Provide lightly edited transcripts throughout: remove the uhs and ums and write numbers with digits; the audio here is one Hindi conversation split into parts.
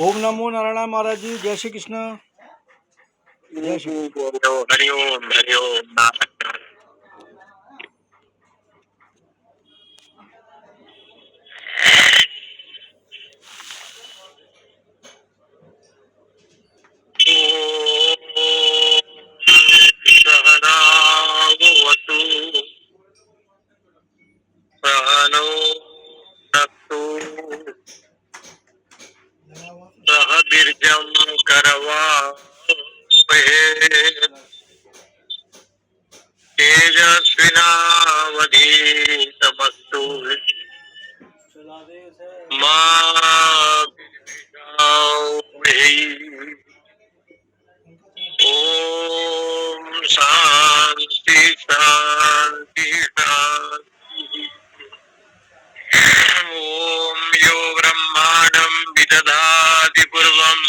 ओम नमो नारायण महाराज जी, जय श्री कृष्ण। जय श्री हरिओम हरिओम नारायण। सहनावतु सहनौ भुनक्तु सह वीर्यं करवावहै तेजस्विनावधीतमस्तु मा विद्विषावहै। ओम शांति शांति शांति। ओम यो ब्रह्मांडं विदधाति पूर्वं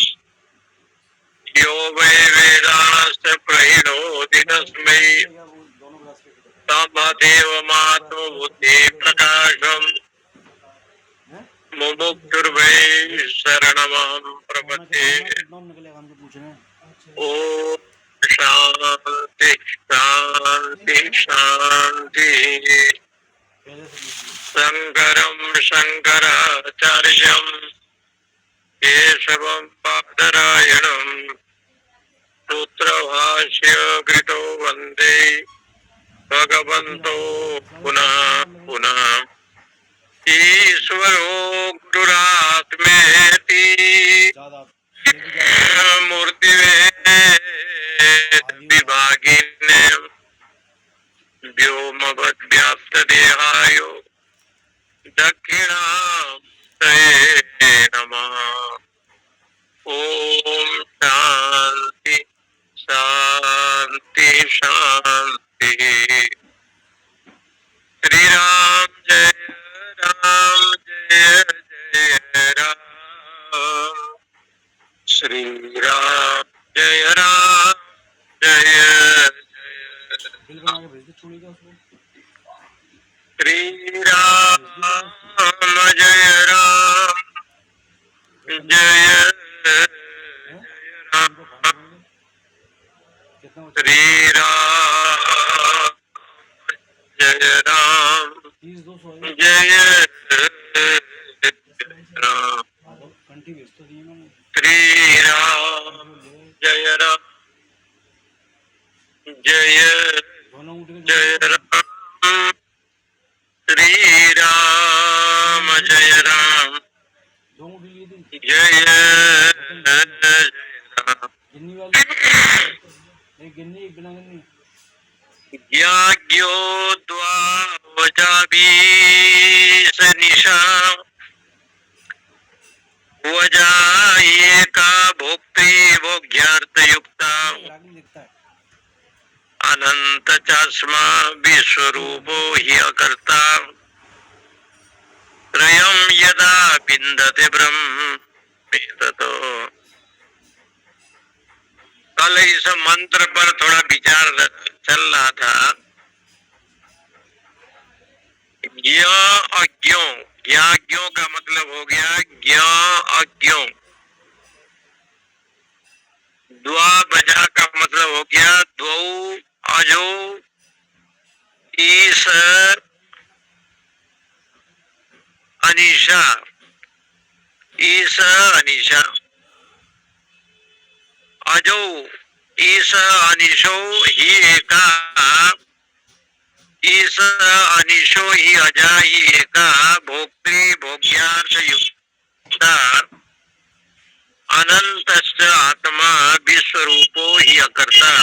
यो वै वेदांश्च प्रहिणोति तस्मै तमदेवमात्मबुद्धि प्रकाशम् मुमुक्षुर्वै शरणमहं प्रपद्ये। ओम शांति शांति शांति। शंकरं शंकराचार्यं केशवं बादरायणं सूत्रभाष्य कृतो वन्दे भगवन्तो पुनः पुनः। ईश्वरो गुरुरात्मेति मूर्तिभेद विभागिने व्योमवद्व्याप्तदेहाय दक्षिणामूर्तये नमः। ओम शांति शांति शांति। श्री राम जय जय राम। श्री राम जय जय श्री राम जय जय राम। श्री राम जय राम जय राम। श्री राम जय राम जय जय राम। श्री राम जय राम जय राम। ज्ञाज्ञो द्वावजाबीस निशा वजा एका भोक्त्री भोग्यार्थ युक्ता अनंत चस्मा विश्वरूपो हि अकर्ता त्रयं यदा विन्दते ब्रह्मेततो। कल इस मंत्र पर थोड़ा विचार चल रहा था। ज्ञ अज्ञों, ज्ञाज्ञों का मतलब हो गया ज्ञ अज्ञों। द्वा बजा का मतलब हो गया द्वौ अजो ईश अनिशा। ईश अनिशा अजो ईश अनिशो ही एका। ईश अनिशो ही अजा ही एका भोक्त्री भोग्यार्थ युक्ता अनंतश्च आत्मा विश्वरूपो ही अकर्ता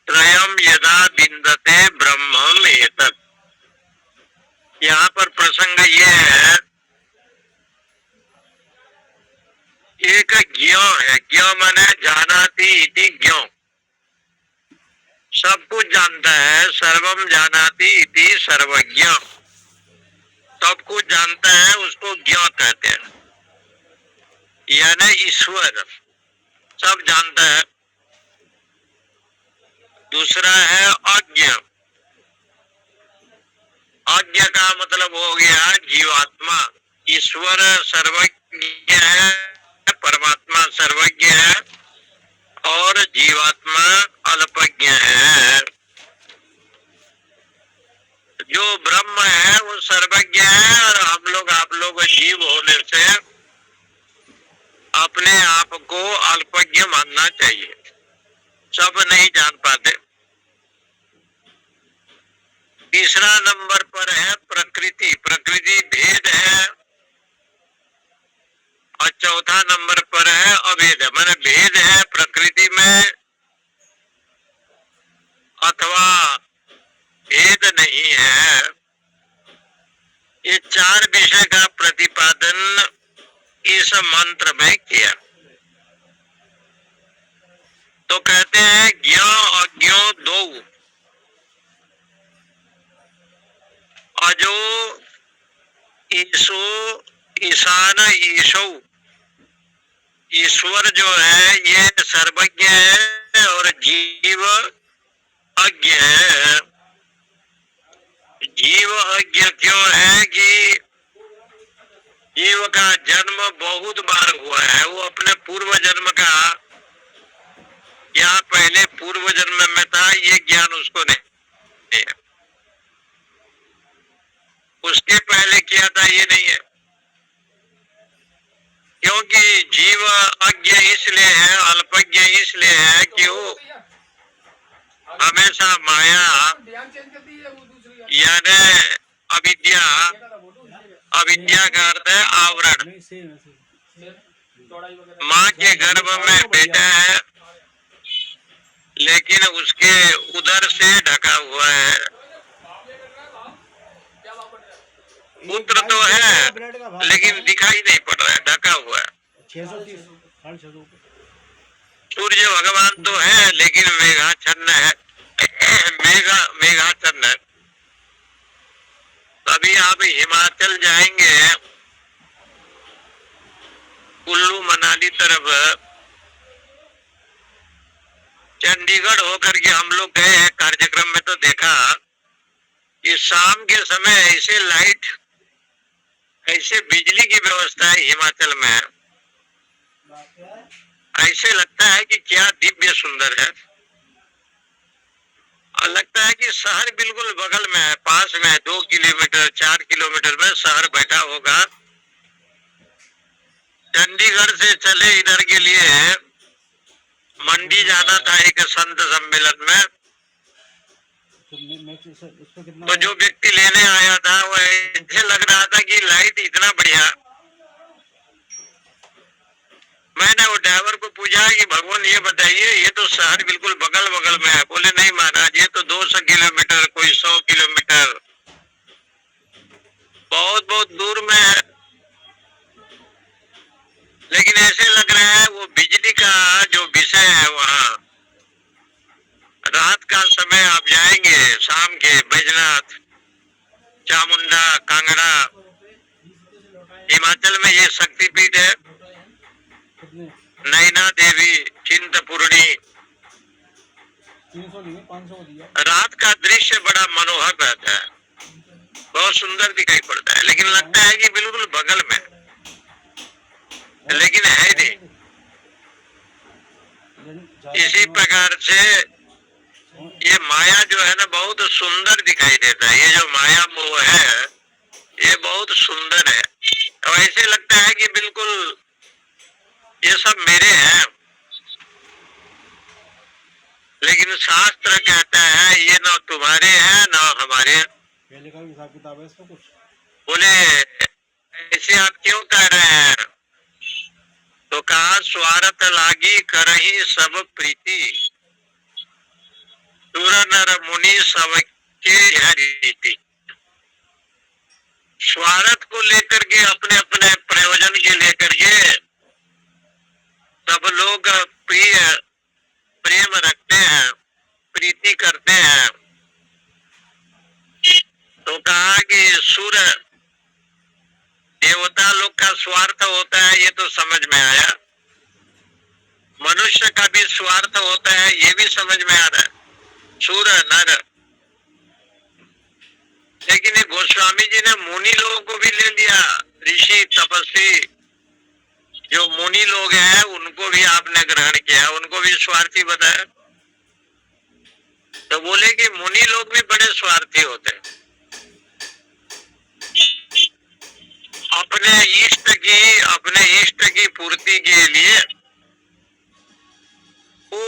त्रयं यदा विन्दते ब्रह्मम् एतत्। यहाँ पर प्रसंग ये है, एक ज्ञ है। ज्ञ माने जानाति इति ज्ञ, सब कुछ जानता है। सर्वम जानाति इति सर्वज्ञ, सब कुछ जानता है, उसको ज्ञ कहते हैं। यानी ईश्वर सब जानता है। दूसरा है अज्ञ। अज्ञ का मतलब हो गया जीवात्मा। ईश्वर सर्वज्ञ है, परमात्मा सर्वज्ञ है और जीवात्मा अल्पज्ञ है। जो ब्रह्म है वो सर्वज्ञ है और हम लोग आप लोग जीव होने से अपने आप को अल्पज्ञ मानना चाहिए। सब नहीं जान पाते। तीसरा नंबर पर है प्रकृति। प्रकृति भेद है। और चौथा नंबर पर है अभेद। माने भेद है प्रकृति में अथवा भेद नहीं है। ये चार विषय का प्रतिपादन इस मंत्र में किया। तो कहते हैं ज्ञ अज्ञो दो, अजो ईशो ईशान ईशो। ईश्वर जो है ये सर्वज्ञ है और जीव अज्ञ है। जीव अज्ञ क्यों है कि जीव का जन्म बहुत बार हुआ है। वो अपने पूर्व जन्म का या पहले पूर्व जन्म में था ये ज्ञान उसको नहीं है। उसके पहले किया था ये नहीं है। क्योंकि जीव अज्ञ इसलिए है, अल्पज्ञ इसलिए है कि वो हमेशा माया यानी अविद्या, अविद्या का अर्थ है आवरण। माँ के गर्भ में बेटा है लेकिन उसके उदर से ढका हुआ है। पुत्र तो है लेकिन दिखाई नहीं पड़ रहा है, ढका हुआ है। 630 सूर्य भगवान तो है लेकिन मेघाच्छन्न है, मेघाच्छन्न है। अभी आप हिमाचल जाएंगे कुल्लू मनाली तरफ, चंडीगढ़ होकर के हम लोग गए कार्यक्रम में तो देखा कि शाम के समय ऐसे लाइट, ऐसे बिजली की व्यवस्था है हिमाचल में। ऐसे लगता है कि क्या दिव्य सुंदर है। और लगता है कि शहर बिल्कुल बगल में है, पास में है, 2 किलोमीटर 4 किलोमीटर में शहर बैठा होगा। चंडीगढ़ से चले इधर के लिए मंडी जाना था एक संत सम्मेलन में। तो जो व्यक्ति लेने आया था वो ऐसे लग रहा था कि लाइट इतना बढ़िया। मैंने वो ड्राइवर को पूछा कि भगवान ये बताइए ये तो शहर बिल्कुल बगल बगल में है। बोले नहीं महाराज ये तो 200 किलोमीटर, कोई 100 किलोमीटर, बहुत बहुत दूर में है। लेकिन ऐसे लग रहा है वो बिजली का जो विषय है वहाँ, रात का समय आप जाएंगे शाम के बैजनाथ, चामुंडा, कांगड़ा, हिमाचल में ये शक्तिपीठ है, नैना देवी, चिंतपूर्णी। रात का दृश्य बड़ा मनोहर रहता है, बहुत सुंदर दिखाई पड़ता है। लेकिन लगता है कि बिल्कुल बगल में, लेकिन है नहीं। इसी प्रकार से ये माया जो है ना बहुत सुंदर दिखाई देता है। ये जो माया मोह है ये बहुत सुंदर है। और ऐसे लगता है कि बिल्कुल ये सब मेरे हैं। लेकिन शास्त्र कहता है ये ना तुम्हारे हैं ना हमारे। पहले का हिसाब किताब है इसका कुछ? बोले ऐसे आप क्यों कह रहे हैं? तो कहा स्वार्थ लागी करही सब प्रीति, सुर नर मुनि सबके रीति। स्वार्थ को लेकर के, अपने अपने प्रयोजन के लेकर के सब लोग प्रेम रखते हैं, प्रीति करते हैं। तो कहा कि सुर देवता लोग का स्वार्थ होता है ये तो समझ में आया, मनुष्य का भी स्वार्थ होता है ये भी समझ में आ रहा है, सुर नर। लेकिन गोस्वामी जी ने मुनि लोगों को भी ले लिया, ऋषि तपस्वी जो मुनि लोग हैं उनको भी आपने ग्रहण किया, उनको भी स्वार्थी बताया। तो बोले कि मुनि लोग भी बड़े स्वार्थी होते हैं, अपने इष्ट की पूर्ति के लिए वो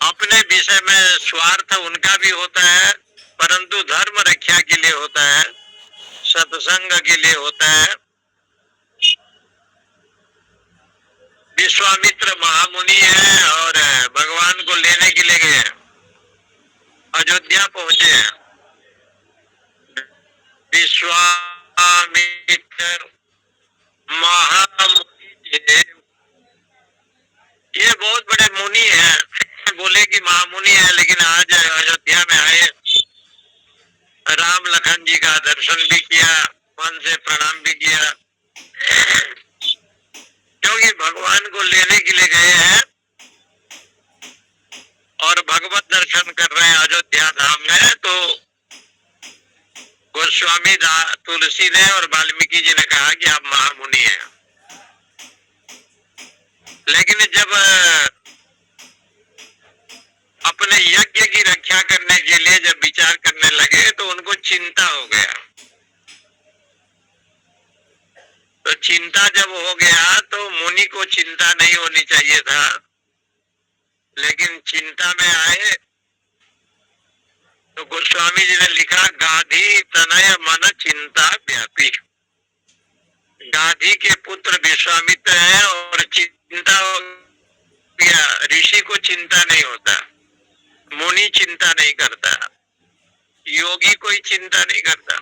अपने विषय में स्वार्थ उनका भी होता है, परंतु धर्म रक्षा के लिए होता है, सत्संग के लिए होता है। विश्वामित्र महामुनि है और भगवान को लेने के लिए गए, अयोध्या पहुंचे हैं। विश्वामित्र महामुनि जी ये बहुत बड़े मुनि हैं, बोले कि महामुनि है, लेकिन आज अयोध्या में आए, राम लखन जी का दर्शन भी किया, मन से प्रणाम भी किया, क्योंकि भगवान को लेने के लिए गए हैं और भगवत दर्शन कर रहे हैं अयोध्या धाम में। तो गोस्वामी तुलसी ने और वाल्मीकि जी ने कहा कि आप महामुनि हैं, लेकिन जब अपने यज्ञ की रक्षा करने के लिए जब विचार करने लगे तो उनको चिंता हो गया। तो चिंता जब हो गया तो मुनि को चिंता नहीं होनी चाहिए था, लेकिन चिंता में आए तो गोस्वामी जी ने लिखा, गाधी तनय मन चिंता व्यापी। गाधी के पुत्र विश्वामित्र है और चिंता हो गया। ऋषि को चिंता नहीं होता, मुनि चिंता नहीं करता, योगी कोई चिंता नहीं करता।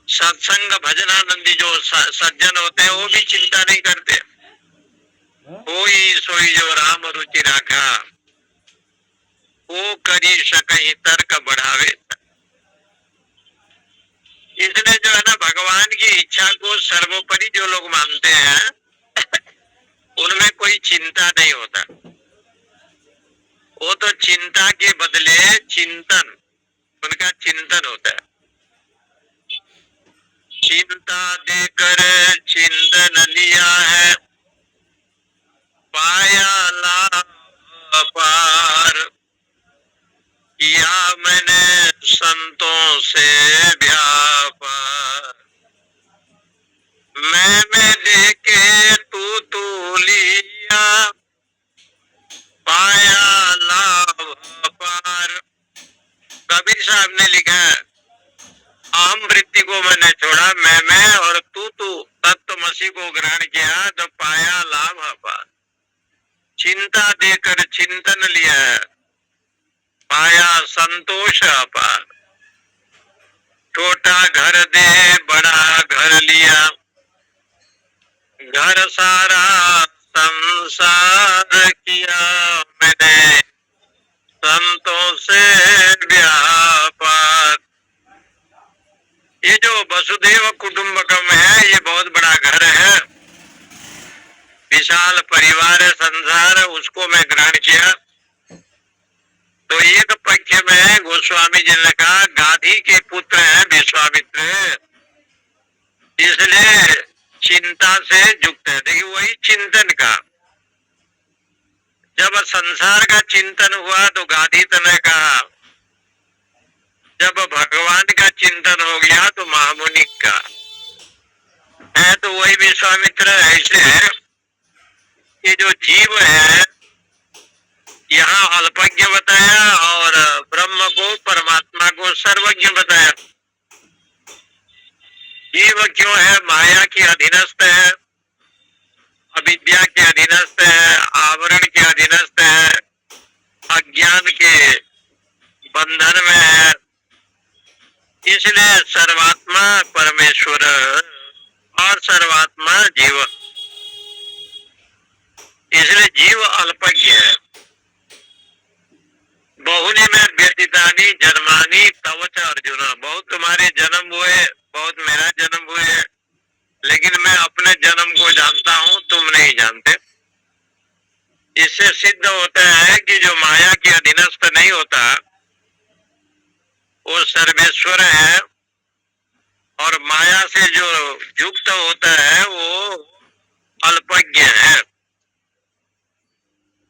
सत्संग भजनानंदी जो सज्जन होते हैं वो भी चिंता नहीं करते। कोई सोई जो राम रुचि राखा, वो करी सकहि तर्क बढ़ावे। इसलिए जो है ना, भगवान की इच्छा को सर्वोपरि जो लोग मानते हैं उनमें कोई चिंता नहीं होता। वो तो चिंता के बदले चिंतन, उनका चिंतन होता है। चिंता देकर चिंतन लिया है, पाया लाभ पार, किया मैंने संतों से व्यापार। मैं देके तू लिया, पाया लाभ पार। कबीर साहब ने लिखा है, अहम वृत्ति को मैंने छोड़ा, मैं और तू तत्वमसी को ग्रहण किया तो पाया लाभ पार। चिंता देकर चिंतन लिया है, पाया संतोष अपार। छोटा घर दे बड़ा घर लिया, घर सारा संसार किया मैंने संतों से व्यापार। ये जो वसुदेव कुटुंबकम है, ये बहुत बड़ा घर है, विशाल परिवार है, संसार है, उसको मैं ग्रहण किया। तो एक पक्ष में गोस्वामी जी ने कहा, गाधी के पुत्र है विश्वामित्र, इसलिए चिंता से युक्त है। देखिए वही चिंतन का, जब संसार का चिंतन हुआ तो गाधी तने कहा, जब भगवान का चिंतन हो गया तो महामुनि का है, तो वही विश्वामित्र। ऐसे ये जो जीव है यहाँ अल्पज्ञ बताया और ब्रह्म को, परमात्मा को सर्वज्ञ बताया। जीव क्यों है? माया की अधीनस्थ है, अविद्या के अधीनस्थ है, आवरण के अधीनस्थ है, अज्ञान के बंधन में है। इसलिए सर्वात्मा परमेश्वर और सर्वात्मा जीव, इसलिए जीव अल्पज्ञ है। बहुनी में व्यतीतानी जन्मानी तवच अर्जुन, बहुत तुम्हारे जन्म हुए, बहुत मेरा जन्म हुए, लेकिन मैं अपने जन्म को जानता हूं, तुम नहीं जानते। इससे सिद्ध होता है कि जो माया के अधीनस्थ नहीं होता वो सर्वेश्वर है और माया से जो युक्त होता है वो अल्पज्ञ है।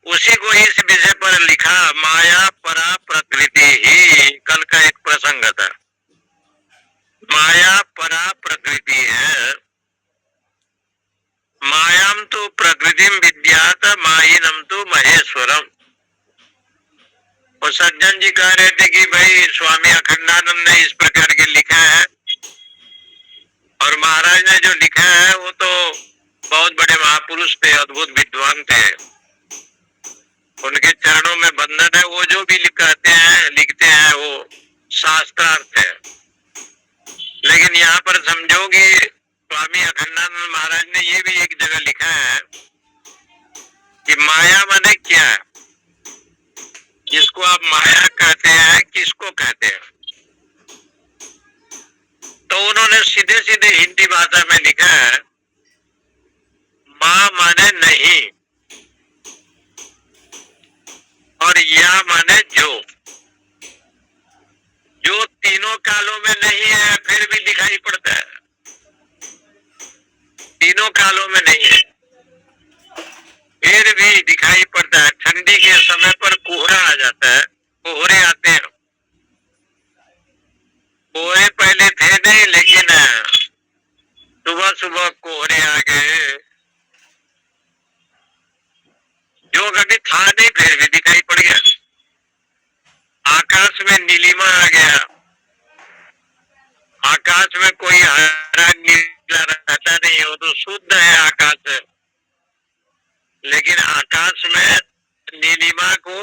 उसी को इस विषय पर लिखा माया परा प्रकृति ही। कल का एक प्रसंग था, माया परा प्रकृति है। मायाम तो प्रकृतिम विद्यात मायिनम तो महेश्वरम। और सज्जन जी कह रहे थे कि भाई स्वामी अखंडानंद ने इस प्रकार के लिखा है, और महाराज ने जो लिखा है वो तो बहुत बड़े महापुरुष थे, अद्भुत विद्वान थे, उनके चरणों में बंधन है। वो जो भी लिखते हैं वो शास्त्रार्थ है। लेकिन यहाँ पर समझो कि स्वामी अखंडानंद महाराज ने ये भी एक जगह लिखा है कि माया माने क्या है, जिसको आप माया कहते हैं किसको कहते हैं। तो उन्होंने सीधे सीधे हिंदी भाषा में लिखा है, माँ माने नहीं और या माने जो तीनों कालों में नहीं है फिर भी दिखाई पड़ता है। तीनों कालों में नहीं है फिर भी दिखाई पड़ता है। ठंडी के समय पर कोहरा आ जाता है, कोहरे आते हैं। कोहरे पहले थे नहीं, लेकिन सुबह सुबह कोहरे आ गए, जो कभी था नहीं फिर भी दिखाई पड़ गया। आकाश में नीलिमा आ गया। आकाश में कोई हरा नीला रहता नहीं, वो तो शुद्ध है आकाश। लेकिन आकाश में नीलिमा को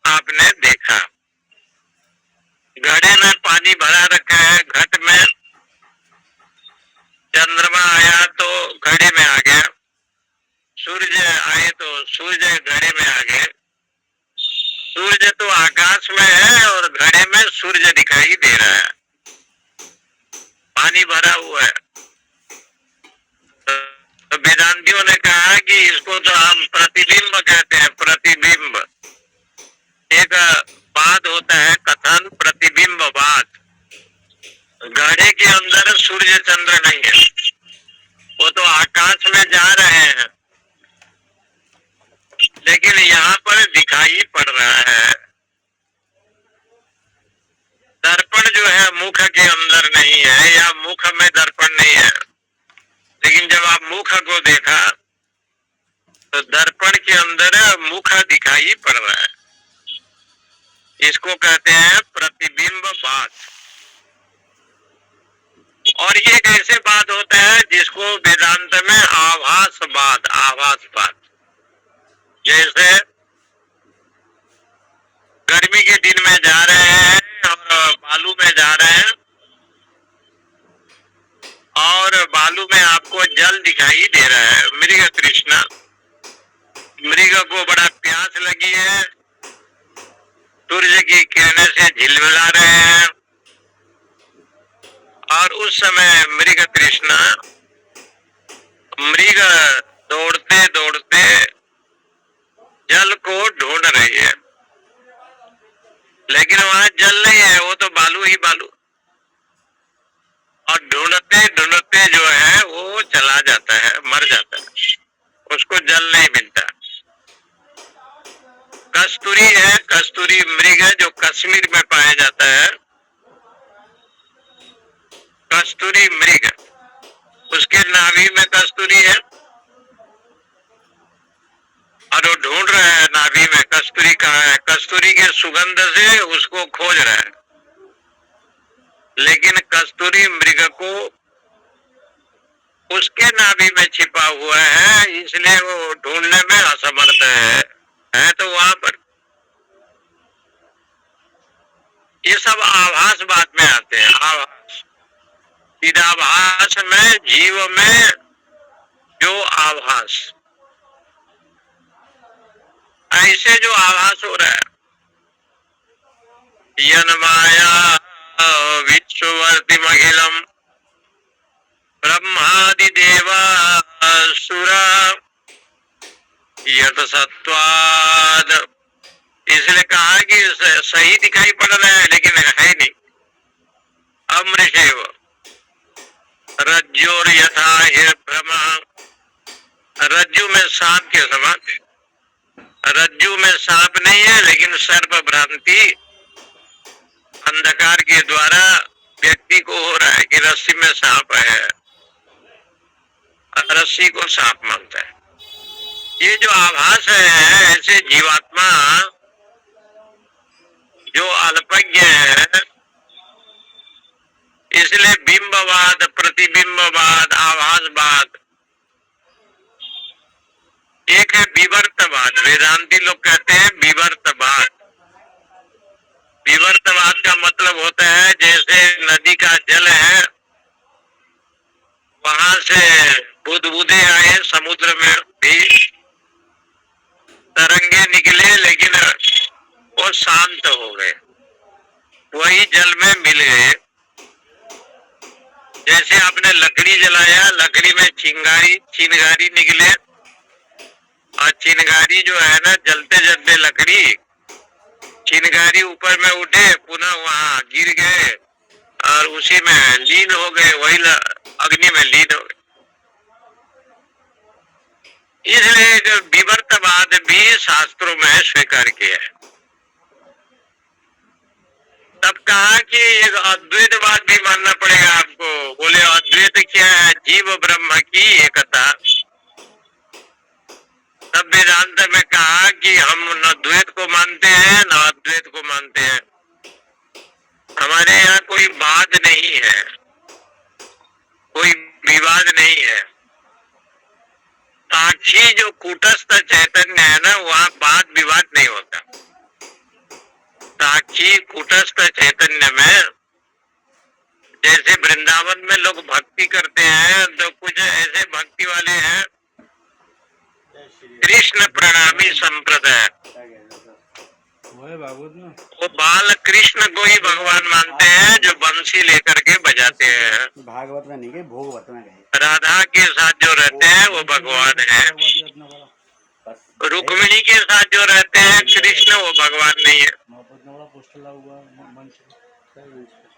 आपने देखा। घड़े में पानी भरा रखा है, घट में चंद्रमा आया तो घड़े में आ गया, सूर्य आए तो सूर्य घड़े में आ गए। सूर्य तो आकाश में है और घड़े में सूर्य दिखाई दे रहा है, पानी भरा हुआ है। तो वेदांतियों ने कहा कि इसको तो हम प्रतिबिंब कहते हैं। प्रतिबिंब एक बात होता है, कथन प्रतिबिंबवाद। घड़े के अंदर सूर्य चंद्र नहीं है, वो तो आकाश में जा रहे हैं, लेकिन यहाँ पर दिखाई पड़ रहा है। दर्पण जो है मुख के अंदर नहीं है, या मुख में दर्पण नहीं है, लेकिन जब आप मुख को देखा तो दर्पण के अंदर मुख दिखाई पड़ रहा है। इसको कहते हैं प्रतिबिंबवाद। और ये एक ऐसे बात होता है जिसको वेदांत में आभासवाद, आभासवाद। जैसे गर्मी के दिन में जा रहे हैं और बालू में जा रहे हैं, और बालू में आपको जल दिखाई दे रहा है। मृग तृष्णा, मृग को बड़ा प्यास लगी है, सूर्य की किरणें से झिलमिला रहे हैं, और उस समय मृग तृष्णा, मृग दौड़ते दौड़ते जल को ढूंढ रही है, लेकिन वहां जल नहीं है, वो तो बालू ही बालू। और ढूंढते ढूंढते जो है वो चला जाता है, मर जाता है, उसको जल नहीं मिलता। कस्तूरी है, कस्तूरी मृग है जो कश्मीर में पाया जाता है। कस्तूरी मृग, उसके नाभि में कस्तूरी है और वो ढूंढ रहा है नाभि में कस्तूरी कहाँ है। कस्तूरी के सुगंध से उसको खोज रहा है, लेकिन कस्तूरी मृग को उसके नाभि में छिपा हुआ है, इसलिए वो ढूंढने में असमर्थ है तो वहां पर। ये सब आभास बात में आते हैं। आभास, चिदाभास में, जीव में जो आभास, ऐसे जो आभास हो रहा है, यन माया विश्ववर्ति महिलम ब्रह्मादि देवा सुरा यत सत्वाद। इसलिए कहा कि सही दिखाई पड़ रहा है लेकिन है नहीं। अमृषेव, रज्जोर यथा हे भ्रमा, रज्जु में सांप के समान। रज्जु में सांप नहीं है, लेकिन सर्प भ्रांति अंधकार के द्वारा व्यक्ति को हो रहा है कि रस्सी में सांप है, रस्सी को सांप मानता है। ये जो आभास है, ऐसे जीवात्मा जो अल्पज्ञ है, इसलिए बिंबवाद, प्रतिबिंबवाद, आभासवाद, एक है विवर्तवाद। वेदांती लोग कहते हैं विवर्तवाद। विवर्तवाद का मतलब होता है जैसे नदी का जल है, वहां से बुदबुदे आए, समुद्र में भी तरंगे निकले, लेकिन वो शांत हो गए, वही जल में मिल गए। जैसे आपने लकड़ी जलाया, लकड़ी में चिंगारी निकले, और चिंगारी जो है ना, जलते जलते लकड़ी, चिंगारी ऊपर में उठे, पुनः वहां गिर गए और उसी में लीन हो गए, वही अग्नि में लीन हो गए। इसलिए विवर्तवाद भी शास्त्रों में स्वीकार किया है। तब कहा कि एक अद्वैतवाद भी मानना पड़ेगा आपको। बोले अद्वैत क्या है? जीव ब्रह्म की एकता। तब वेदांत में कहा कि हम न द्वैत को मानते हैं न अद्वैत को मानते हैं, हमारे यहाँ कोई वाद नहीं है, कोई विवाद नहीं है। साक्षी जो कूटस्थ चैतन्य है ना, वहाँ वाद विवाद नहीं होता। साक्षी कूटस्थ चैतन्य में, जैसे वृंदावन में लोग भक्ति करते हैं, तो कुछ ऐसे भक्ति वाले हैं कृष्ण प्रणामी संप्रदाय, वो बाल कृष्ण को ही भगवान मानते हैं, जो बंसी लेकर के बजाते हैं। भागवत में नहीं गए, भोगवत में गए। राधा के साथ जो रहते हैं वो भगवान है, रुक्मिणी के साथ जो रहते हैं कृष्ण, वो भगवान नहीं है।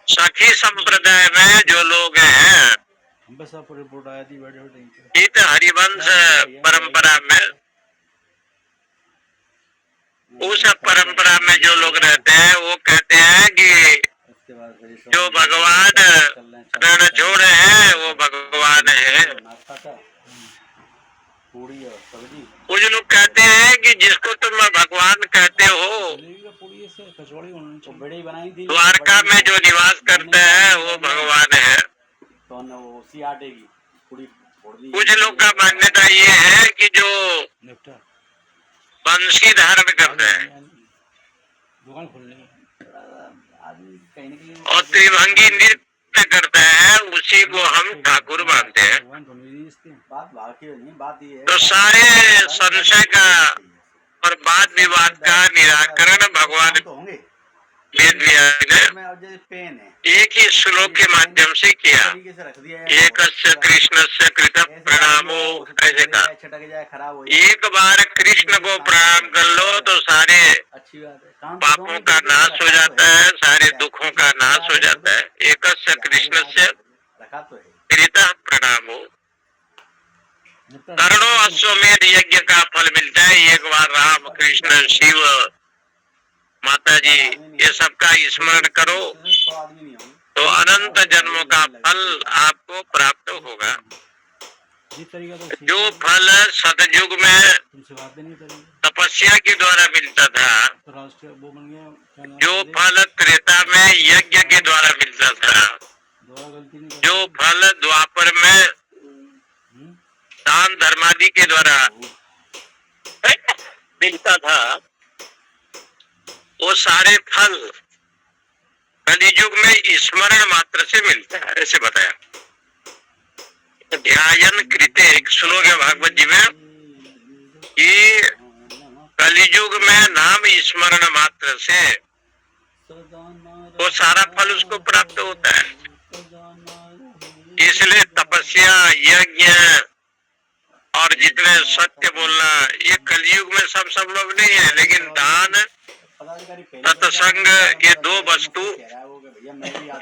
सखी संप्रदाय में जो लोग हैं, गीत हरिवंश परंपरा में, उस परंपरा में जो लोग रहते हैं, वो कहते हैं कि जो भगवान रण छोड़ है वो भगवान है। कुछ लोग कहते हैं कि जिसको तुम भगवान कहते हो, द्वारका में जो निवास करता है वो भगवान है। कुछ लोग का मान्यता ये है कि जो बंसी धारण करता है और त्रिभंगी नृत्य करता है, उसी को हम ठाकुर मानते हैं। तो सारे संशय का और वाद विवाद का निराकरण भगवान वेद व्यास ने एक ही श्लोक के माध्यम से किया। एकस्य कृष्णस्य कृत प्रणामो, ऐसे कहा। एक बार कृष्ण को प्रणाम कर लो तो सारे पापों का नाश हो जाता है, सारे दुखों का नाश हो जाता है। एकस्य कृष्णस्य कृत प्रणामो। करोड़ों अश्वमेध यज्ञ का फल मिलता है एक बार राम कृष्ण शिव माता जी ये सब का स्मरण करो तो अनंत जन्मों का फल आपको प्राप्त होगा। जो फल सतयुग में तपस्या के द्वारा मिलता था, जो फल त्रेता में यज्ञ के द्वारा मिलता था, जो फल द्वापर में दान धर्मादि के द्वारा मिलता था, वो सारे फल कलियुग में स्मरण मात्र से मिलता है, ऐसे बताया। ध्यान कृते एक श्लोक है भागवत जी में कि कलियुग में नाम स्मरण मात्र से वो सारा फल उसको प्राप्त होता है। इसलिए तपस्या यज्ञ और जितने सत्य बोलना ये कलियुग में सब संभव नहीं है, लेकिन दान सत्संग ये दो वस्तु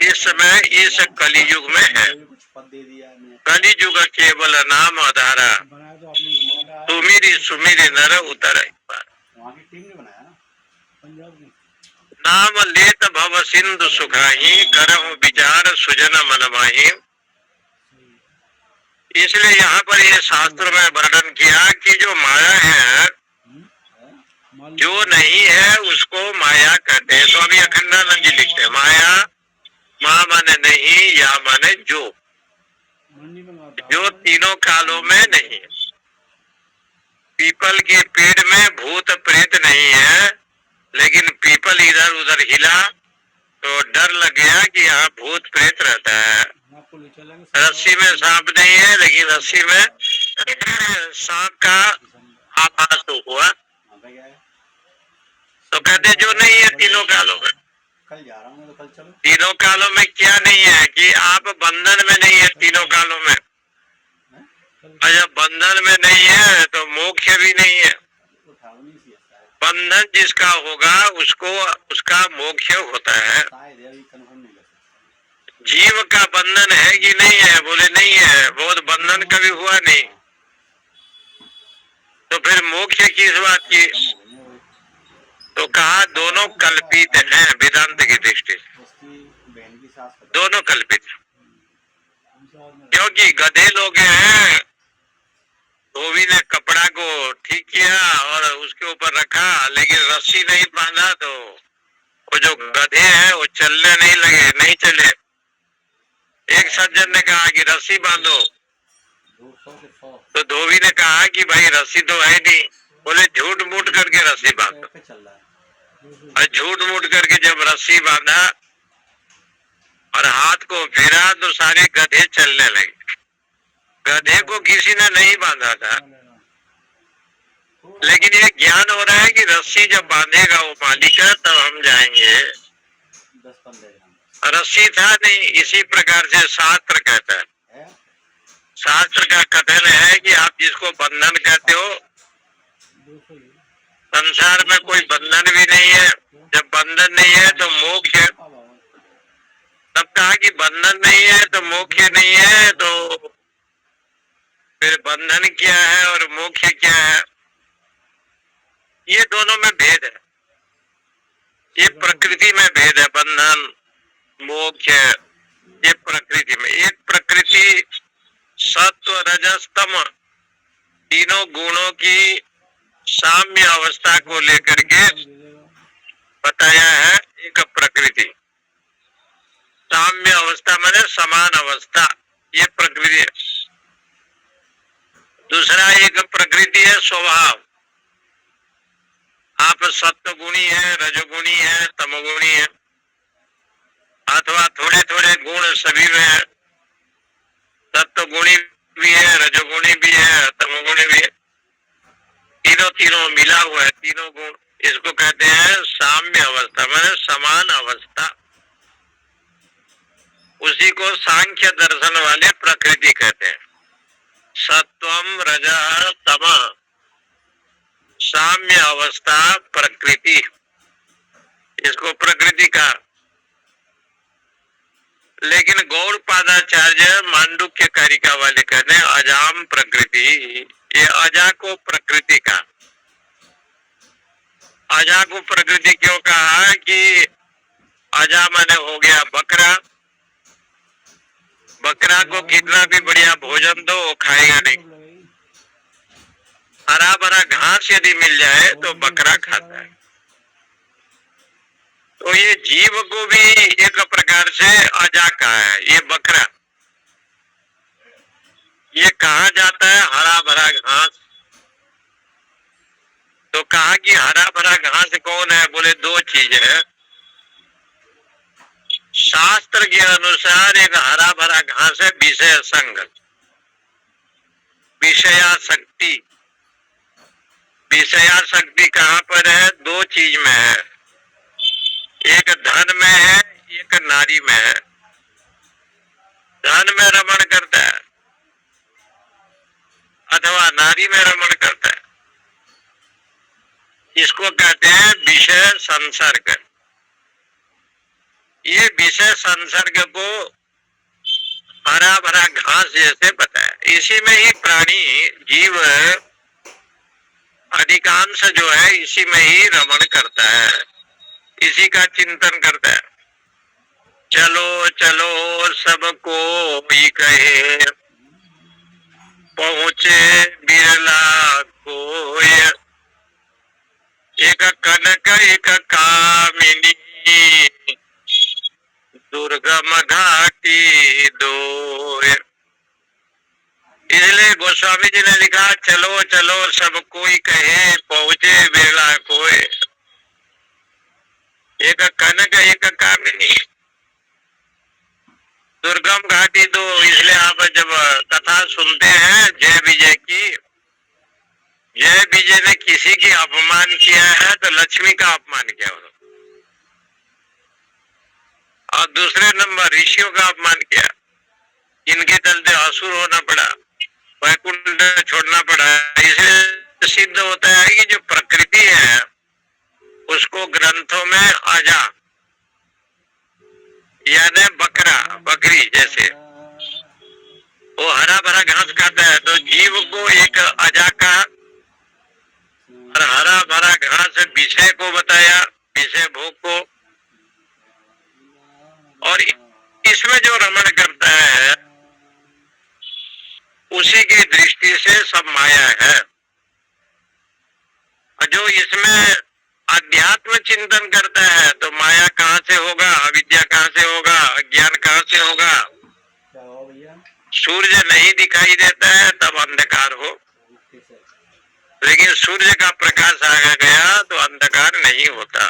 इस समय इस कलियुग में है। पद दे दिया मैं कली जुग केवल नाम आधारा, बनाया तो आपने सुमिरी सुमिरी नर उतर वहाँ की टीम ने बनाया ना पंजाब की। नाम लेत भव सिंधु सुखाही, करहु विचार सुजन मन माही। इसलिए यहाँ पर ये शास्त्र में वर्णन किया कि जो माया है, जो नहीं है उसको माया कहते हैं। तो अभी अखंडानंद जी लिखते हैं माया माँ माने नहीं, या माने जो तीनों कालों में नहीं है। पीपल के पेड़ में भूत प्रेत नहीं है, लेकिन पीपल इधर उधर हिला तो डर लग गया कि यहाँ भूत प्रेत रहता है। रस्सी में सांप नहीं है, लेकिन रस्सी में सांप का आभास हुआ। तो कहते जो नहीं है तीनों कालों में। कल जा रहा हूँ, तो कल चलो। तीनों कालों में क्या नहीं है कि आप बंधन में नहीं है तीनों कालों में। और जब बंधन में नहीं है तो मोक्ष भी नहीं है। बंधन जिसका होगा उसको उसका मोक्ष होता है। जीव का बंधन है कि नहीं है? बोले नहीं है, बहुत बंधन कभी हुआ नहीं। तो फिर मोक्ष किस बात की? तो कहा दोनों कल्पित हैं वेदांत की दृष्टि से, दोनों कल्पित। क्योंकि गधे लोग हैं, धोबी ने कपड़ा को ठीक किया और उसके ऊपर रखा, लेकिन रस्सी नहीं बांधा तो वो जो गधे हैं वो चलने नहीं लगे, नहीं चले। एक सज्जन ने कहा कि रस्सी बांधो, तो धोबी ने कहा कि भाई रस्सी तो है नहीं। बोले झूठ मूठ करके रस्सी बांधो। और झूठ मूठ करके जब रस्सी बांधा और हाथ को फेरा तो सारे गधे चलने लगे। गधे को किसी ने नहीं बांधा था, लेकिन ये ज्ञान हो रहा है कि रस्सी जब बांधेगा वो मालिक है तब हम जाएंगे। रस्सी था नहीं। इसी प्रकार से शास्त्र कहता है, शास्त्र का कथन है कि आप जिसको बंधन कहते हो, संसार में कोई बंधन भी नहीं है। जब बंधन नहीं है तो मोक्ष है। तब कहा कि बंधन नहीं है तो मोक्ष नहीं है, तो फिर बंधन क्या है और मोक्ष क्या है? ये दोनों में भेद है। ये प्रकृति में भेद है, बंधन मोक्ष। ये प्रकृति में, एक प्रकृति सत्व रजस तम तीनों गुणों की साम्य अवस्था को लेकर के बताया है। एक प्रकृति साम्य अवस्था माने समान अवस्था, ये प्रकृति है। दूसरा एक प्रकृति है स्वभाव। आप सत्वगुणी है, रजोगुणी है, तमोगुणी है, अथवा थोड़े थोड़े गुण सभी में है। सत्वगुणी भी है, रजोगुणी भी है, तमोगुणी भी है। तीनों तीनों मिला हुआ है, तीनों गुण। इसको कहते हैं साम्य अवस्था माने समान अवस्था। उसी को सांख्य दर्शन वाले प्रकृति कहते हैं। सत्वम रजः तमः साम्य अवस्था प्रकृति, इसको प्रकृति का। लेकिन गौड़पादाचार्य मांडुक्य कारिका वाले कहते हैं अजाम प्रकृति। ये अजा को प्रकृति का। अजा को प्रकृति क्यों कहा कि अजा माने हो गया बकरा। बकरा को कितना भी बढ़िया भोजन दो वो खाएगा नहीं। हरा भरा घास यदि मिल जाए तो बकरा खाता है। तो ये जीव को भी एक प्रकार से अजा कहा है। ये बकरा ये कहा जाता है हरा भरा घास। तो कहा कि हरा भरा घास कौन है? बोले दो चीज है। शास्त्र के अनुसार एक हरा भरा घास है विषय संग, विषयाशक्ति। विषयाशक्ति कहाँ पर है? दो चीज में है, एक धन में है, एक नारी में है। धन में रमण करता है अथवा नारी में रमण करता है। इसको कहते हैं विषय संसर्ग। ये विषय संसर्ग को हरा भरा घास जैसे बताया। इसी में ही प्राणी जीव अधिकांश जो है इसी में ही रमण करता है, इसी का चिंतन करता है। चलो चलो सबको ही कहे, पहुँचे बिरला कोय। एक कनक एक कामिनी, दुर्गम घाटी दोय। इसलिए गोस्वामी जी ने लिखा, चलो चलो सब कोई कहे, पहुँचे बिरला कोय। एक कनक एक कामिनी, दुर्गम घाटी दो। इसलिए आप जब कथा सुनते हैं जय विजय की, जय विजय ने किसी की अपमान किया है तो लक्ष्मी का अपमान किया उन्होंने, और दूसरे नंबर ऋषियों का अपमान किया। इनके चलते असुर होना पड़ा, वैकुंठ छोड़ना पड़ा। इसलिए सिद्ध होता है कि जो प्रकृति है उसको ग्रंथों में अजा, यानी बकरा बकरी जैसे वो हरा भरा घास खाता है, तो जीव को एक अजा का और हरा भरा घास विषय को बताया, विषय भोग को। और इसमें जो रमण करता है उसी की दृष्टि से सब माया है। और जो इसमें अध्यात्म चिंतन करता है तो माया कहाँ से होगा, अविद्या कहाँ से होगा, अज्ञान कहाँ से होगा। सूर्य नहीं दिखाई देता है तब अंधकार हो, लेकिन सूर्य का प्रकाश आ गया तो अंधकार नहीं होता।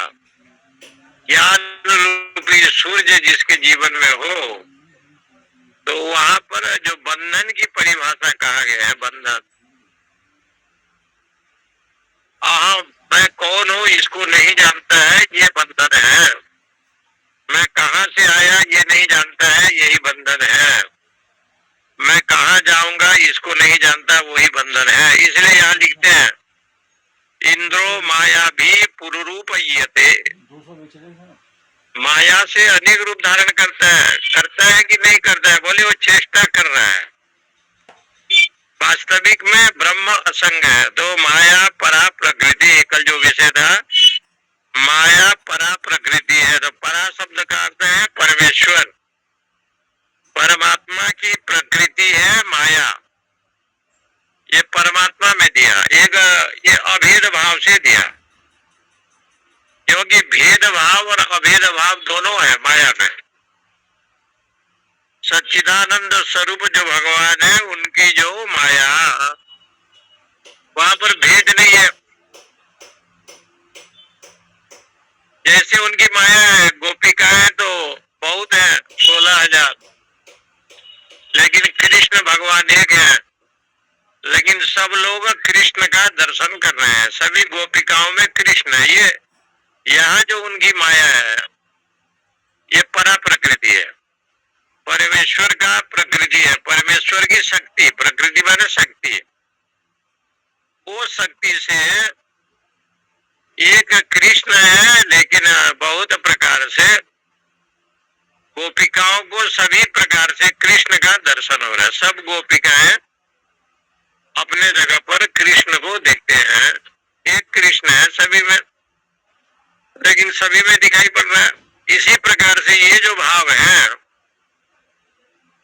ज्ञान रूपी सूर्य जिसके जीवन में हो तो वहां पर जो बंधन की परिभाषा कहा गया है, बंधन, मैं कौन हूँ इसको नहीं जानता है, ये बंधन है। मैं कहाँ से आया ये नहीं जानता है, यही बंधन है। मैं कहाँ जाऊंगा इसको नहीं जानता, वही बंधन है। इसलिए यहाँ लिखते हैं, इंद्रो माया भी पुरुरूप यते। माया से अनेक रूप धारण करता है कि नहीं करता है? बोले वो चेष्टा कर रहा है। वास्तविक में ब्रह्म असंग है। तो माया परा प्रकृति, कल जो विषय था, माया परा प्रकृति है। तो परा शब्द का अर्थ है परमेश्वर, परमात्मा की प्रकृति है माया। ये परमात्मा में दिया, एक ये अभेद भाव से दिया, क्योंकि भेद भाव और अभेद भाव दोनों है माया में। सच्चिदानंद स्वरूप जो भगवान है उनकी जो माया, वहां पर भेद नहीं है। जैसे उनकी माया है, गोपिकाएं तो बहुत है, 16,000, लेकिन कृष्ण भगवान एक है। लेकिन सब लोग कृष्ण का दर्शन कर रहे हैं, सभी गोपिकाओं में कृष्ण है। ये यहाँ जो उनकी माया है ये परा प्रकृति है, परमेश्वर का प्रकृति है, परमेश्वर की शक्ति। प्रकृति माने शक्ति। वो शक्ति से एक कृष्ण है, लेकिन बहुत प्रकार से गोपिकाओं को सभी प्रकार से कृष्ण का दर्शन हो रहा है। सब गोपिकाएं अपने जगह पर कृष्ण को देखते हैं। एक कृष्ण है सभी में, लेकिन सभी में दिखाई पड़ रहा है। इसी प्रकार से ये जो भाव है,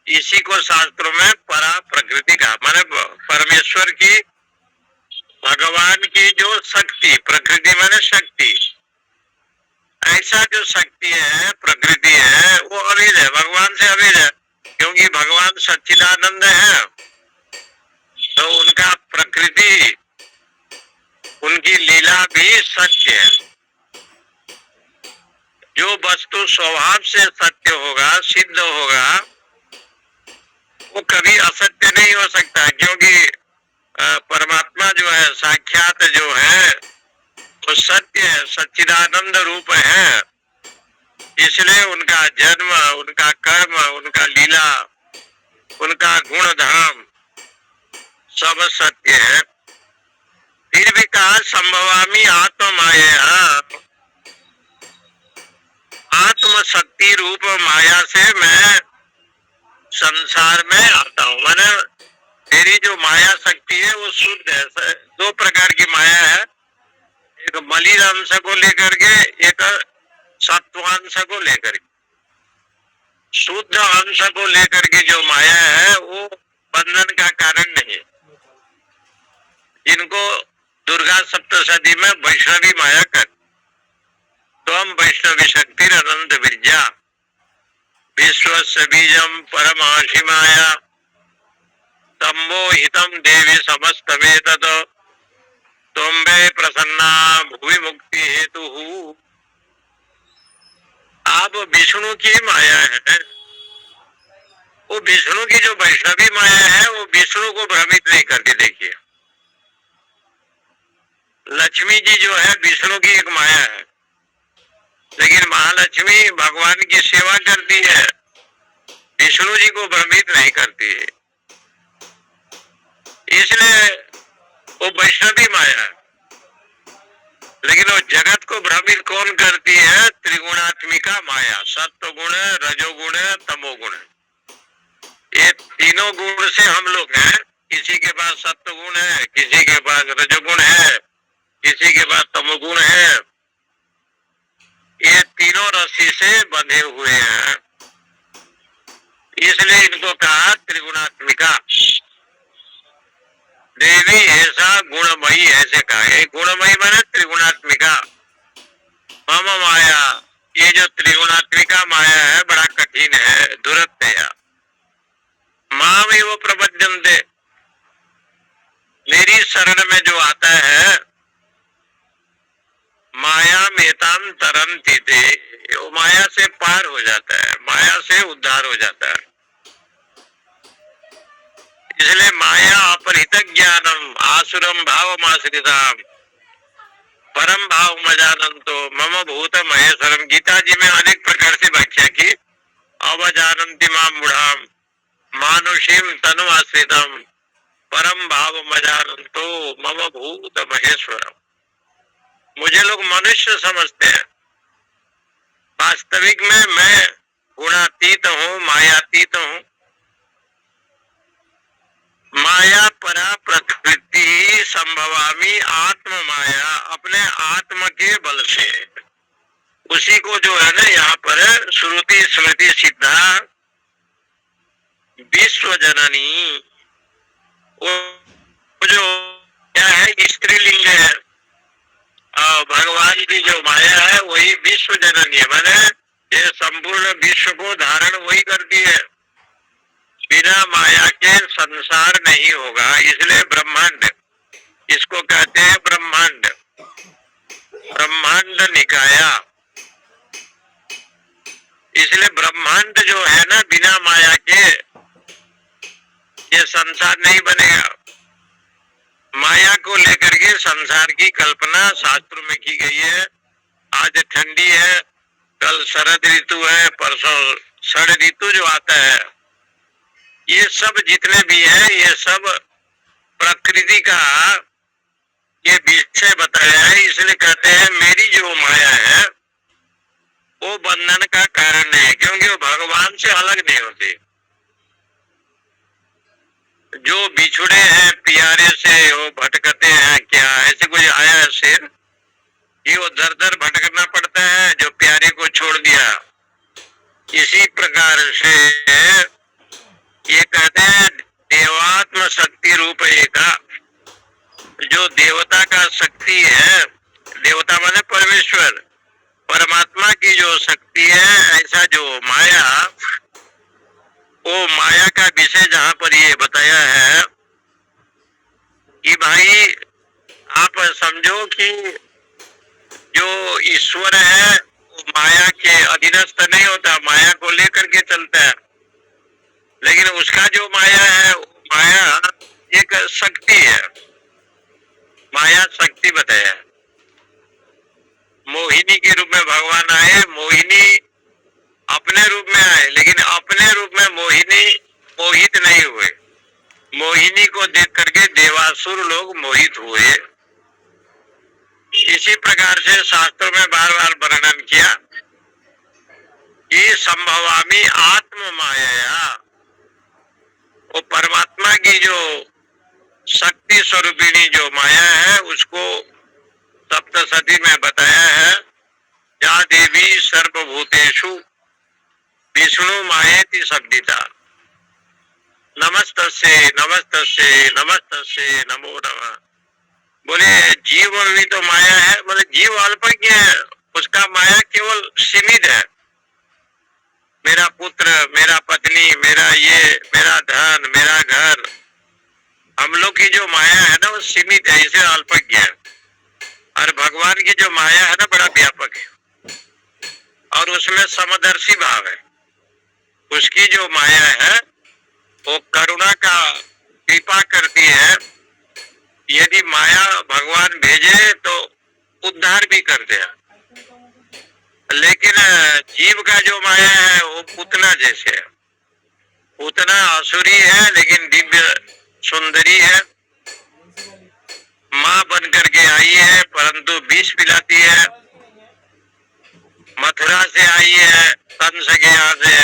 इसी को शास्त्रों में परा प्रकृति का, माने परमेश्वर की, भगवान की जो शक्ति, प्रकृति माने शक्ति, ऐसा जो शक्ति है, प्रकृति है, वो अभेद है, भगवान से अभेद है। क्योंकि भगवान सच्चिदानंद है, तो उनका प्रकृति, उनकी लीला भी सत्य है। जो वस्तु स्वभाव से सत्य होगा, सिद्ध होगा, वो कभी असत्य नहीं हो सकता। क्योंकि परमात्मा जो है, साक्षात जो है, वो सत्य है, सच्चिदानंद रूप है। इसलिए उनका जन्म, उनका कर्म, उनका लीला, उनका गुण धाम सब सत्य है। फिर भी कहा संभवामी आत्म माया, आत्म शक्ति रूप माया से मैं संसार में आता माने मेरी जो माया शक्ति है वो शुद्ध है। दो प्रकार की माया है, एक मलिन अंश को लेकर के, एक सत्वांश को लेकर के। शुद्ध अंश को लेकर के जो माया है वो बंधन का कारण नहीं है, जिनको दुर्गा सप्तशती में वैष्णवी माया कर। त्वं वैष्णवी शक्ति अनंत विद्या विश्वस्य बीजम परमाशि माया तम्बो हितम देवी समस्तमेतत् त्वं प्रसन्ना भुवि मुक्ति हेतु। आप विष्णु की माया है, वो विष्णु की जो वैष्णवी माया है वो विष्णु को भ्रमित नहीं करके देखिए। लक्ष्मी जी जो है विष्णु की एक माया है, लेकिन महालक्ष्मी भगवान की सेवा करती है, विष्णु जी को भ्रमित नहीं करती है, इसलिए वो वैष्णवी माया है। लेकिन वो जगत को भ्रमित कौन करती है? त्रिगुणात्मिका माया, सत्व गुण, रजोगुण, तमोगुण। ये तीनों गुण से हम लोग हैं। किसी के पास सत्व गुण है, किसी के पास रजोगुण है, किसी के पास तमोगुण है। ये तीनों रस्सी से बंधे हुए हैं, इसलिए इनको कहा त्रिगुणात्मिका देवी। ऐसा गुणमयी ऐसे कहा है। गुणमयी माने त्रिगुणात्मिका। मम माया, ये जो त्रिगुणात्मिका माया है बड़ा कठिन है, दुरत्या। माम एव प्रपद्यन्ते, मेरी शरण में जो आता है, माया मेताम तरन्ति ते, वो माया से पार हो जाता है, माया से उद्धार हो जाता है। इसलिए माया अपरिहित ज्ञानम आसुरम भावमाश्रिताम परम भाव मजानंतो मम भूत महेश्वरम। गीता जी में अनेक प्रकार से व्याख्या की। अवजानन्ति माम मूढ़ाम मानुषीम तनु आश्रितम परम भाव मजानंतो मम भूत महेश्वरम। मुझे लोग मनुष्य समझते हैं, वास्तविक में मैं गुणातीत हूँ, मायातीत हूँ। माया परा प्रकृति संभवामी आत्म माया, अपने आत्म के बल से। उसी को जो है ना यहाँ पर श्रुति स्मृति सिद्धा विश्व जननी, वो जो क्या है स्त्रीलिंग है, भगवान की जो माया है वही विश्व जननी है, माने ये संपूर्ण विश्व को धारण वही करती है। बिना माया के संसार नहीं होगा, इसलिए ब्रह्मांड, इसको कहते हैं ब्रह्मांड, ब्रह्मांड निकाया। इसलिए ब्रह्मांड जो है ना, बिना माया के ये संसार नहीं बनेगा। माया को लेकर के संसार की कल्पना शास्त्रों में की गई है। आज ठंडी है, कल शरद ऋतु है, परसों षड ऋतु जो आता है, ये सब जितने भी है ये सब प्रकृति का ये विषय बताया है। इसलिए कहते हैं मेरी जो माया है वो बंधन का कारण है, क्योंकि वो भगवान से अलग नहीं होती। जो बिछुड़े हैं प्यारे से वो भटकते हैं, क्या ऐसे कुछ आया है शेर कि वो दर दर भटकना पड़ता है जो प्यारे को छोड़ दिया। इसी प्रकार से ये कहते हैं देवात्म शक्ति रूप एका, जो देवता का शक्ति है, देवता माने परमेश्वर, परमात्मा की जो शक्ति है, ऐसा जो माया, वो माया का विषय जहाँ पर ये बताया है कि भाई आप समझो कि जो ईश्वर है वो माया के अधीनस्थ नहीं होता, माया को लेकर के चलता है। लेकिन उसका जो माया है वो माया एक शक्ति है, माया शक्ति बताया। मोहिनी के रूप में भगवान आए, मोहिनी अपने रूप में आए, लेकिन अपने रूप में मोहिनी मोहित नहीं हुए। मोहिनी को देख करके देवासुर लोग मोहित हुए। इसी प्रकार से शास्त्रों में बार बार वर्णन किया कि संभवामी आत्म माया, वो परमात्मा की जो शक्ति स्वरूपिणी जो माया है उसको सप्तशती में बताया है, या देवी सर्वभूतेषु विष्णु मायेति शब्दिता। नमस्तस्ये नमस्तस्ये नमस्तस्ये नमो नमः। बोले जीव भी तो माया है, बोले जीव अल्पज्ञ है, उसका माया केवल सीमित है। मेरा पुत्र, मेरा पत्नी, मेरा ये, मेरा धन, मेरा घर, हम लोग की जो माया है ना वो सीमित है, इसे अल्पज्ञ है। और भगवान की जो माया है ना बड़ा व्यापक है और उसमें समदर्शी भाव है। उसकी जो माया है वो करुणा का कृपा करती है। यदि माया भगवान भेजे तो उद्धार भी करते हैं, लेकिन जीव का जो माया है वो पूतना जैसे है। पूतना असुरी है लेकिन दिव्य सुंदरी है, माँ बन करके आई है परंतु विष पिलाती है। मथुरा से आई है कंस के यहाँ से,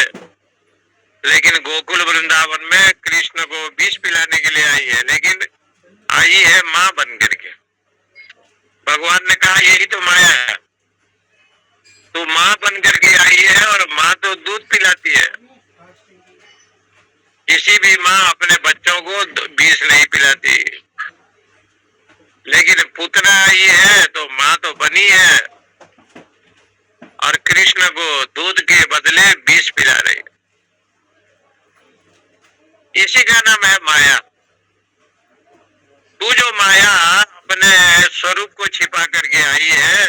लेकिन गोकुल वृंदावन में कृष्ण को विष पिलाने के लिए आई है, लेकिन आई है माँ बन करके। भगवान ने कहा यही तो माया है, तो माँ बन करके आई है और माँ तो दूध पिलाती है। किसी भी माँ अपने बच्चों को विष नहीं पिलाती, लेकिन पुतना आई है तो माँ तो बनी है और कृष्ण को दूध के बदले विष पिला रही। इसी का नाम है माया। तू जो माया अपने स्वरूप को छिपा करके आई है,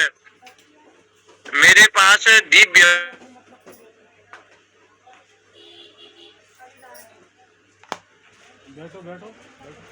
मेरे पास दिव्य बैठो बैठो बैठो।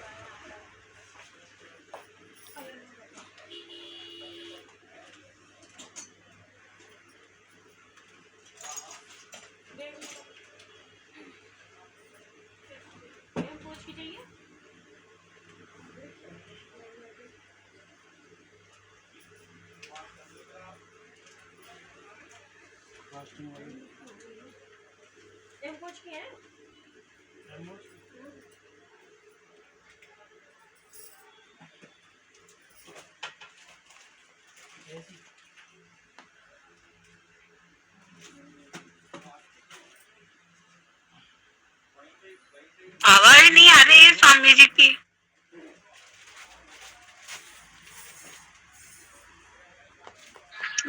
आवाज नहीं आ रही है स्वामी जी की।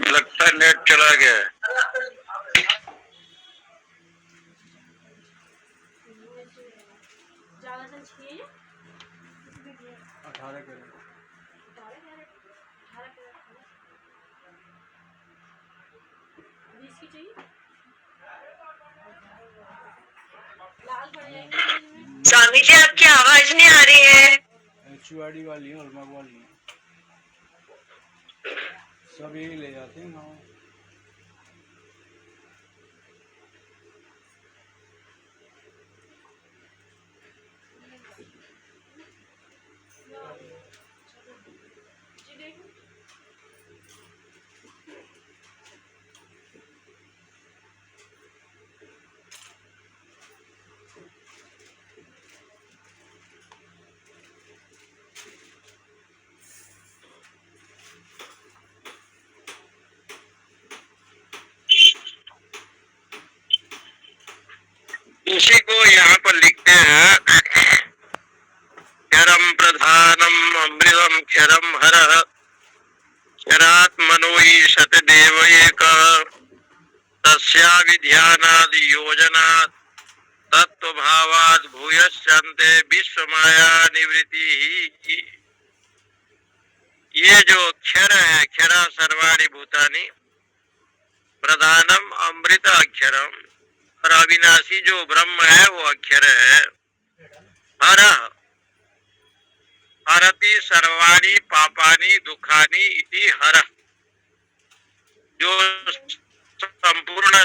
लगता है नेट चला गया है। स्वामी जी आपकी आवाज नहीं आ रही है। चुआड़ी वाली है, हलमाग वाली है, सब यही ले जाते हैं गाँव। इसी को यहाँ पर लिखते हैं, क्षरम प्रधानम अमृतम क्षरम हर क्षरात्मनो ईशत देव एक तस्या विध्यानाद योजना तत्व भावाद भूयश्चन्ते विश्व माया निवृत्ति ही। ये जो क्षर है, क्षरा सर्वाणि भूतानि, प्रधानम अमृत अक्षरम, और अविनाशी जो ब्रह्म है वो अक्षर है। हर हरति सर्वाणि पापानि दुखानि इति हर, जो संपूर्ण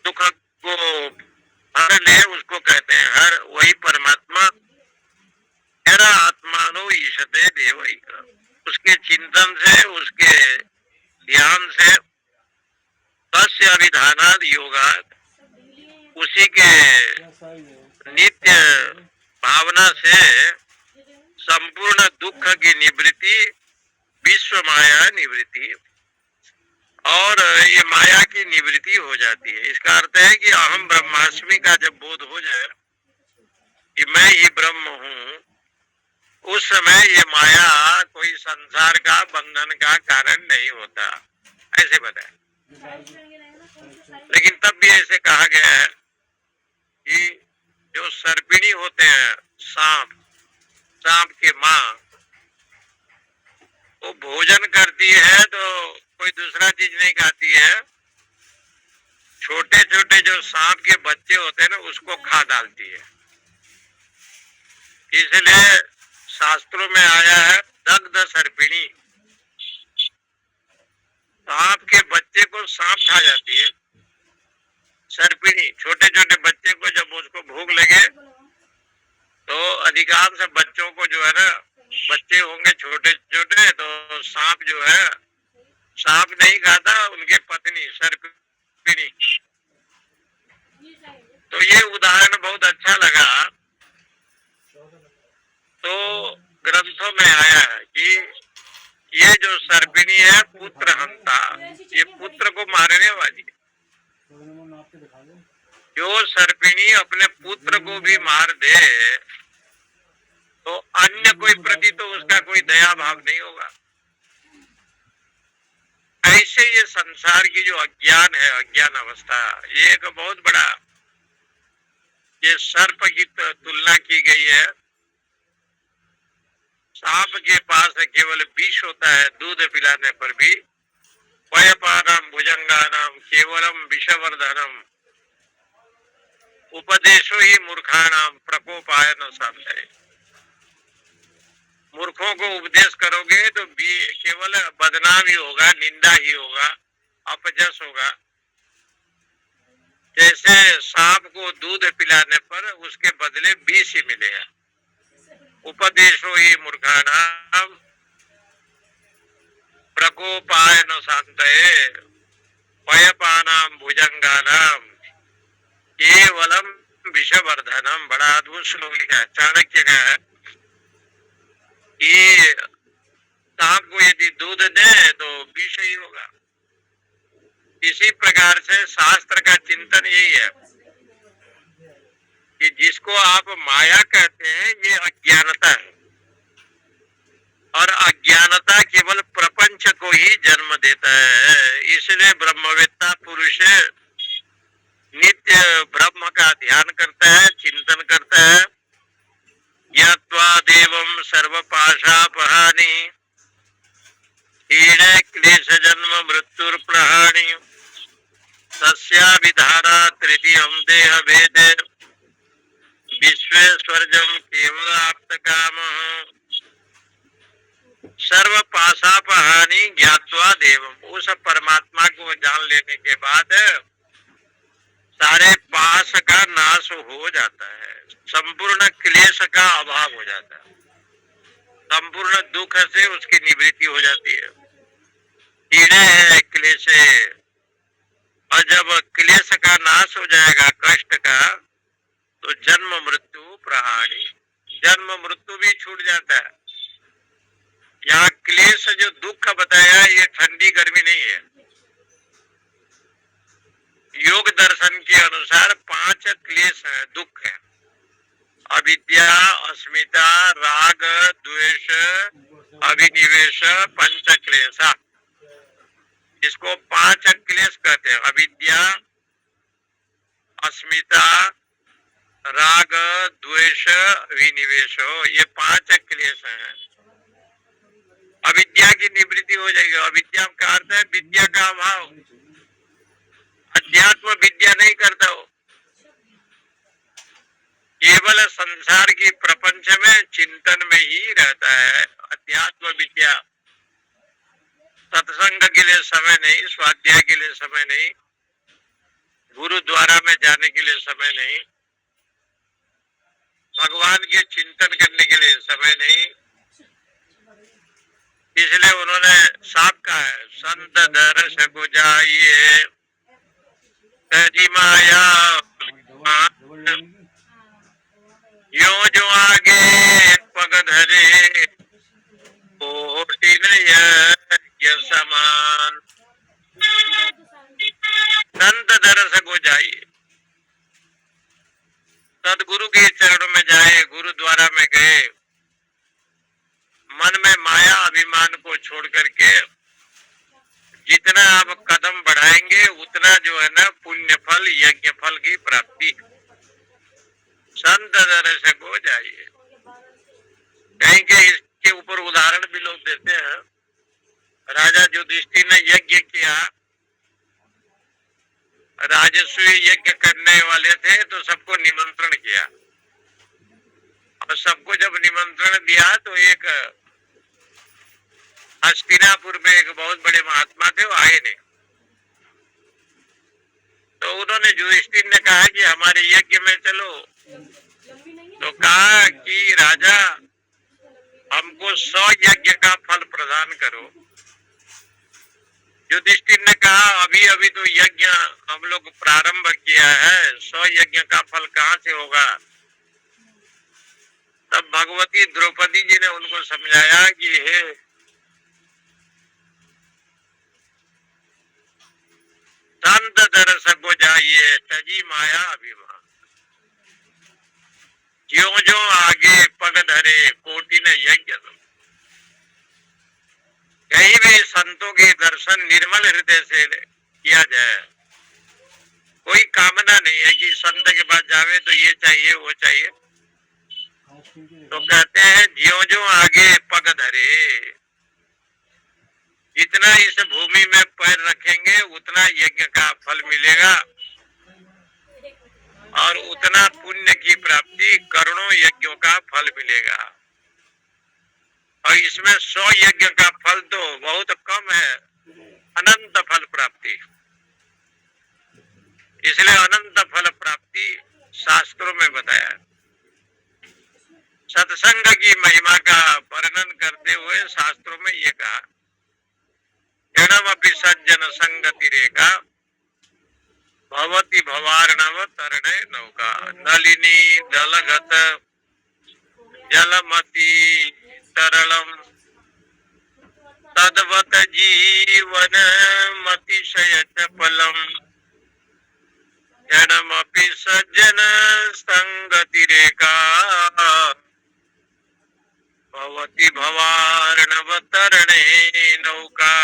दुख को हर ले उसको कहते हैं हर, वही परमात्मा। तेरा आत्मानो ईशते देवैक, उसके चिंतन से, उसके ध्यान से, तस्य अभिधानाद योगात्, उसी के नित्य भावना भावना से संपूर्ण दुख की निवृत्ति विश्व माया निवृत्ति, और ये माया की निवृत्ति हो जाती है। इसका अर्थ है कि अहम ब्रह्मास्मि का जब बोध हो जाए कि मैं ही ब्रह्म हूँ, उस समय ये माया कोई संसार का बंधन का कारण नहीं होता, ऐसे बताए। लेकिन तब भी ऐसे कहा गया है कि जो सर्पिणी होते हैं, सांप की माँ, वो भोजन करती है तो कोई दूसरा चीज नहीं खाती है, छोटे छोटे जो सांप के बच्चे होते हैं ना, उसको खा डालती है। इसलिए शास्त्रों में आया है दग्ध सर्पिणी, सांप के बच्चे को सांप खा जाती है। सर्पिणी छोटे छोटे बच्चे को जब उसको भूख लगे तो अधिकांश बच्चों को जो है ना, बच्चे होंगे छोटे छोटे, तो सांप जो है, सांप नहीं खाता, उनके पत्नी सर्पिणी। तो ये उदाहरण बहुत अच्छा लगा। तो ग्रंथों में आया है कि ये जो सर्पिणी है पुत्र हंता, ये पुत्र को मारने वाली है। जो सर्पिणी अपने पुत्र को भी मार दे तो अन्य कोई प्रति तो उसका कोई दया भाव नहीं होगा। ऐसे ये संसार की जो अज्ञान है, अज्ञान अवस्था, ये एक बहुत बड़ा, ये सर्प की तुलना की गई है। सांप के पास केवल विष होता है, दूध पिलाने पर भी वयपानाम भुजंगानाम केवलम विषवर्धनम उपदेशो ही मूर्खाणाम प्रकोपाय न साधय। मूर्खों को उपदेश करोगे तो केवल बदनाम ही होगा, निंदा ही होगा, अपजस होगा। जैसे सांप को दूध पिलाने पर उसके बदले विष ही मिलेगा। उपदेशो ही मूर्खाणाम प्रकोपाय न शांतये वयपानाम भुजंगानाम केवलम विषवर्धनम। बड़ा अद्भुत श्लोक लिखा है, चाणक्य का है कि सांप को यदि दूध दे तो विष ही होगा। इसी प्रकार से शास्त्र का चिंतन यही है कि जिसको आप माया कहते हैं, ये अज्ञानता है, और अज्ञानता केवल प्रपंच को ही जन्म देता है। इसलिए ब्रह्मवेत्ता पुरुष नित्य ब्रह्म का ध्यान करता है, चिंतन करता है। ज्ञात्वा देवं सर्वपाशापहानि हीने क्लेश जन्म मृत्युर प्रहाणि तस्या विधारा तृतीयं देह भेदे विश्वेश्वर्जम केवल आप्त काम सर्व पाशापहानि ज्ञात्वा देवम। उस परमात्मा को जान लेने के बाद सारे पास का नाश हो जाता है, संपूर्ण क्लेश का अभाव हो जाता है, संपूर्ण दुख से उसकी निवृत्ति हो जाती है। कीड़े है क्लेशे, और जब क्लेश का नाश हो जाएगा, कष्ट का, तो जन्म मृत्यु प्रहाणी, जन्म मृत्यु भी छूट जाता है। यहाँ क्लेश जो दुख बताया, ये ठंडी गर्मी नहीं है। योग दर्शन के अनुसार 5 क्लेश है, दुख है। अविद्या, अस्मिता, राग, द्वेष, अभिनिवेश, पंच क्लेश। इसको 5 क्लेश कहते हैं। अविद्या, अस्मिता, राग, द्वेष, अभिनिवेश, ये 5 क्लेश हैं। अविद्या की निवृत्ति हो जाएगी। अविद्या का अर्थ है विद्या का अभाव। अध्यात्म विद्या नहीं करता हो, केवल संसार की प्रपंच में चिंतन में ही रहता है। अध्यात्म विद्या, सत्संग के लिए समय नहीं, स्वाध्याय के लिए समय नहीं, गुरुद्वारा में जाने के लिए समय नहीं, भगवान के चिंतन करने के लिए समय नहीं। इसलिए उन्होंने साफ कहा है, संत दर्श को जाइए माया, यो जो आगे गुरु के चरणों में जाए, गुरुद्वारा में गए, मन में माया अभिमान को छोड़ करके जितना आप कदम बढ़ाएंगे उतना जो है ना पुण्य फल, यज्ञ फल की प्राप्ति। संत दर्शक हो जाइए। कहीं के इसके ऊपर उदाहरण भी लोग देते हैं। राजा युधिष्ठिर ने यज्ञ किया, राजस्व यज्ञ करने वाले थे तो सबको निमंत्रण किया, और सबको जब निमंत्रण दिया तो एक हस्तिनापुर में एक बहुत बड़े महात्मा थे, वो आए नहीं। तो उन्होंने युधिष्ठिर ने कहा कि हमारे यज्ञ में चलो। तो कहा कि राजा हमको 100 यज्ञ का फल प्रदान करो। युधिष्ठिर ने कहा अभी अभी तो यज्ञ हम लोग प्रारंभ किया है, 100 यज्ञ का फल कहाँ से होगा। तब भगवती द्रौपदी जी ने उनको समझाया कि हे संत दर्शक को जाइए, तजी माया अभिमान, ज्यों ज्यों आगे पग धरे कोटि न यज्ञ। कहीं भी संतों के दर्शन निर्मल हृदय से किया जाए। कोई कामना नहीं है कि संत के पास जावे तो ये चाहिए वो चाहिए। तो कहते हैं ज्यों ज्यों आगे पग धरे, जितना इस भूमि में पैर रखेंगे उतना यज्ञ का फल मिलेगा और उतना पुण्य की प्राप्ति, करोड़ों यज्ञों का फल मिलेगा। और इसमें 100 यज्ञ का फल तो बहुत कम है, अनंत फल प्राप्ति। इसलिए अनंत फल प्राप्ति शास्त्रों में बताया। सत्संग की महिमा का वर्णन करते हुए शास्त्रों में ये कहा, एणमपि सज्जन संगति रेखा भवति भवार्णव तरणे नौका, नलिनी दलगत जलमति तरलम तद्वत जीवन मतिशय चपलम, एणमपि सज्जन संगति रेखा भवति भवार्णव तरणे नौका,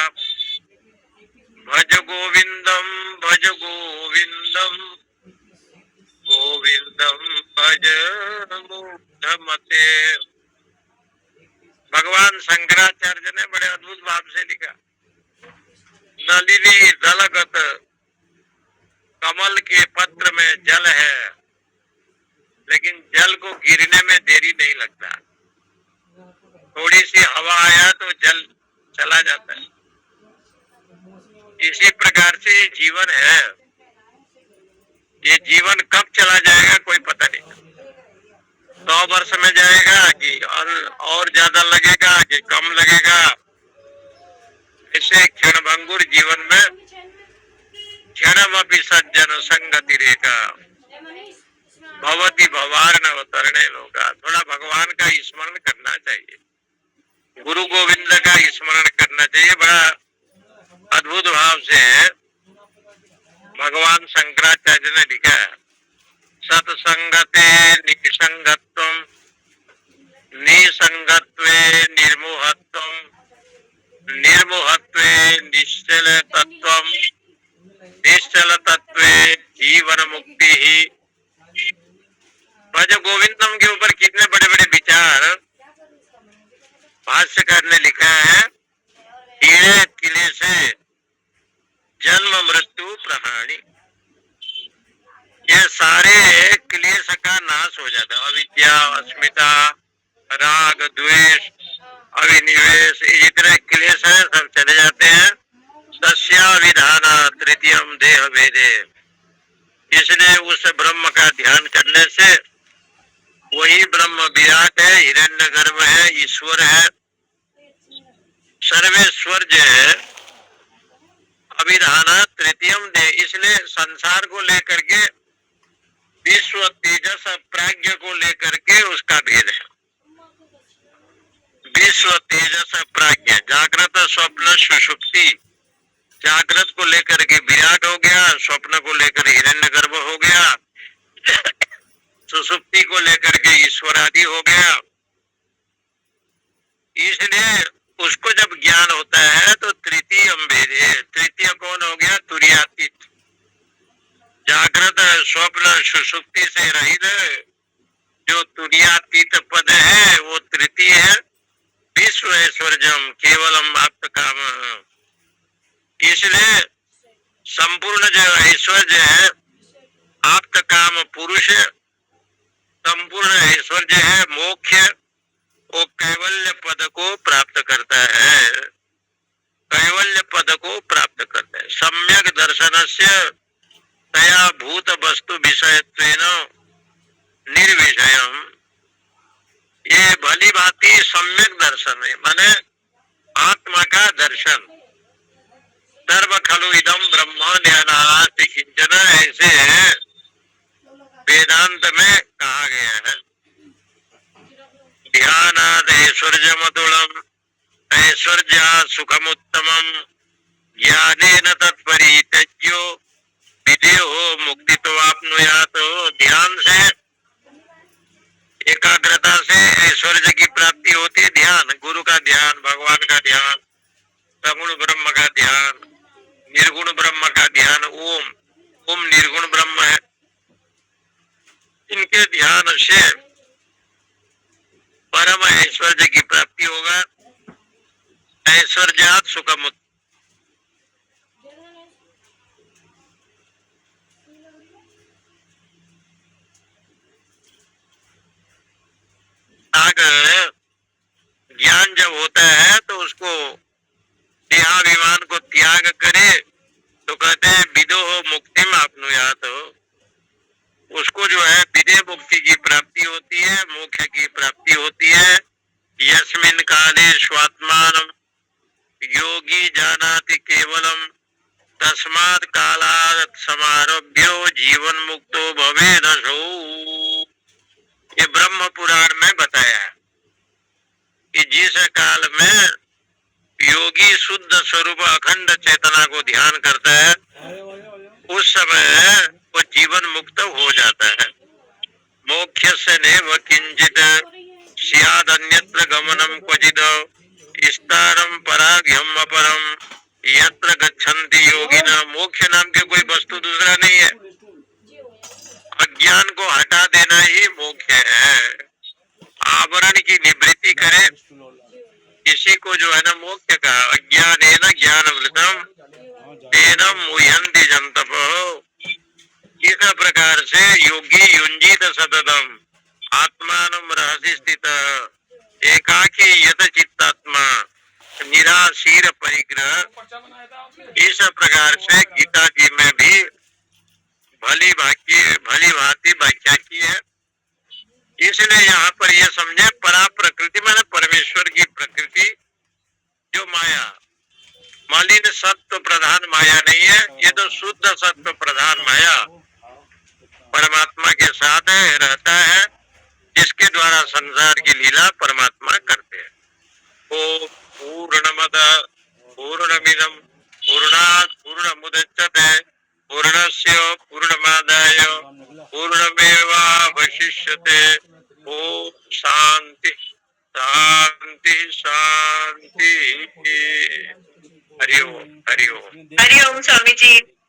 भज गोविंदम भज गोविंदम गोविंदम भज मूढ़मते। भगवान शंकराचार्य ने बड़े अद्भुत भाव से लिखा, नलिनी दलगत, कमल के पत्र में जल है, लेकिन जल को गिरने में देरी नहीं लगता। थोड़ी सी हवा आया तो जल चला जाता है। इसी प्रकार से ये जीवन है, ये जीवन कब चला जाएगा कोई पता नहीं। 100 वर्ष में जाएगा कि और ज्यादा लगेगा कि कम लगेगा। इसे क्षणभंगुर जीवन में क्षणमपि सज्जन संगति रेखा भवति भवार्णव तरणे नौका। थोड़ा भगवान का स्मरण करना चाहिए, गुरु गोविंद का स्मरण करना चाहिए। बड़ा अद्भुत भाव से भगवान शंकराचार्य ने लिखा है, सत्संगते निसंगत्वम निसंगत्वे निर्मोहत्वम निर्मोहत्वे निश्चल तत्वम निश्चल तत्वे जीवन मुक्ति ही। भज गोविंदम के ऊपर कितने बड़े बड़े विचार भाष्यकार ने लिखा है। हीरे किले से जन्म मृत्यु प्रहाणी, ये सारे क्लेश का नाश हो जाता है। अविद्या, अस्मिता, राग, द्वेष, अभिनिवेश, जितने क्लेश है सब चले जाते हैं। तस्या विधाना तृतीयम देह वेदे, इसलिए उस ब्रह्म का ध्यान करने से वही ब्रह्म विराट है, हिरण्यगर्भ है, ईश्वर है, सर्वेश्वर जो है। अभिधाना तृतीयम दे, इसलिए संसार को लेकर के विश्व तेजस प्राज्ञ को लेकर के उसका भेद है। विश्व तेजस प्राज्ञ, जागृत स्वप्न सुषुप्ति, जागृत को लेकर के विराट हो गया, स्वप्न को लेकर हिरण्यगर्भ हो गया, सुसुप्ति को लेकर के ईश्वर आदि हो गया। इसलिए उसको जब ज्ञान होता है तो तृतीय भेदे, तृतीय कौन हो गया? तुर्यातीत। जागृत स्वप्न सुसुप्ति से रहित जो तुर्यातीत पद है वो तृतीय है। विश्व ऐश्वर्यम केवलम आप्त काम। इसलिए संपूर्ण जो ऐश्वर्य है आप्त काम पुरुष, संपूर्ण ऐश्वर्य है मोक्ष, वो कैवल्य पद को प्राप्त करता है, कैवल्य पद को प्राप्त करता है। सम्यक दर्शनस्य तया भूत वस्तु विषयत्वेन निर्विषयम। ये भली भांति सम्यक दर्शन है, माने आत्मा का दर्शन। सर्व खलु इदम ब्रह्म ध्यानात् किंचन, ऐसे वेदांत में कहा गया है। ध्यानात् ऐश्वर्यमतुलम ऐश्वर्या सुखमुत्तमम ज्ञानेन तत्परित्यज्यो विदेहो मुक्तित्वाप्नुयात्। ध्यान से, एकाग्रता से ऐश्वर्य की प्राप्ति होती है। ध्यान, गुरु का ध्यान, भगवान का ध्यान, सगुण ब्रह्म का ध्यान, निर्गुण ब्रह्म का ध्यान। ओम, ओम निर्गुण ब्रह्म है। इनके ध्यान से परम ऐश्वर्य की प्राप्ति होगा। ऐश्वर्यात् सुखमुत्तमम्। ज्ञान जब होता है तो उसको देहाभिमान को त्याग करे तो कहते हैं विदोह मुक्तिम आपनुयात। उसको जो है विदेह मुक्ति की प्राप्ति होती है, मोक्ष की प्राप्ति होती है। यस्मिन् काले स्वात्मानं योगी जानाति केवलम तस्मात् कालात् समारभ्यो जीवन मुक्तो भवेदसौ। ये ब्रह्म पुराण में बताया है कि जिस काल में योगी शुद्ध स्वरूप अखंड चेतना को ध्यान करता है उस समय वो जीवन मुक्त हो जाता है। मोक्षस्य नैव किंचित स्याद् अन्यत्र गमनम क्वचित् स्थानं पराघ्यम अपरम यत्र गच्छन्ति योगिनः। मोक्ष नाम के कोई वस्तु दूसरा नहीं है। अज्ञान को हटा देना ही मोक्ष है। आवरण की निवृत्ति करे, इसी को जो है ना मोक्ष का। अज्ञानेन ज्ञानवृतम तेन मुह्यन्ति जन्तपः। इस प्रकार से योगी युञ्जीत सततम आत्मानं रहसि स्थितः एकाकी यत चित्तात्मा निराशीर परिग्रह। इस प्रकार से गीता जी में भी भली भांति व्याख्या की है। इसलिए यहाँ पर यह समझे परा प्रकृति माने परमेश्वर की प्रकृति जो माया, मलिन सत्व प्रधान माया नहीं है, ये तो शुद्ध सत्व प्रधान माया परमात्मा के साथ है, रहता है, जिसके द्वारा संसार की लीला परमात्मा करते हैं। ओ पूर्णमद पूर्णमिदम पूर्णात् पूर्णमुदच्यते पूर्णस्य पूर्णमादाय पूर्णमेवावशिष्यते। ओम शांति शांति शांति। हरि ओम, हरि ओम। हरिओम स्वामी जी।